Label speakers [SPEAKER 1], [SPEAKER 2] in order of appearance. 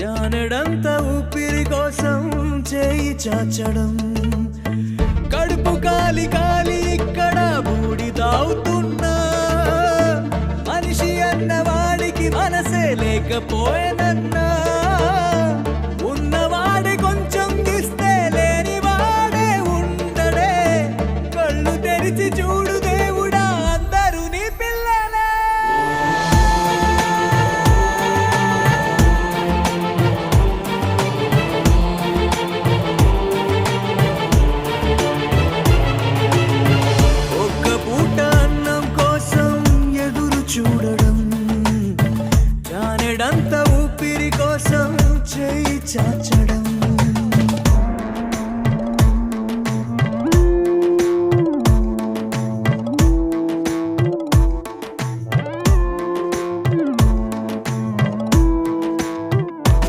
[SPEAKER 1] జానెడంత ఊపిరి కోసం చేయి చాచడం, కడుపు కాలి కాలి ఇక్కడ బూడిదావుతున్నా, మనిషి అన్నవాడికి మనసే లేకపోయేనన్నా, ఉన్నవాడి కొంచెం ఇస్తే లేని వాడే ఉండడే, కళ్ళు తెరిచి చూడు దేవుడా అందరూ నీ పిల్లలే. ఒక్క పూట అన్నం కోసం ఎదురు చూడడం, జానెడంత ఊపిరి కోసం చేయి చాచడం.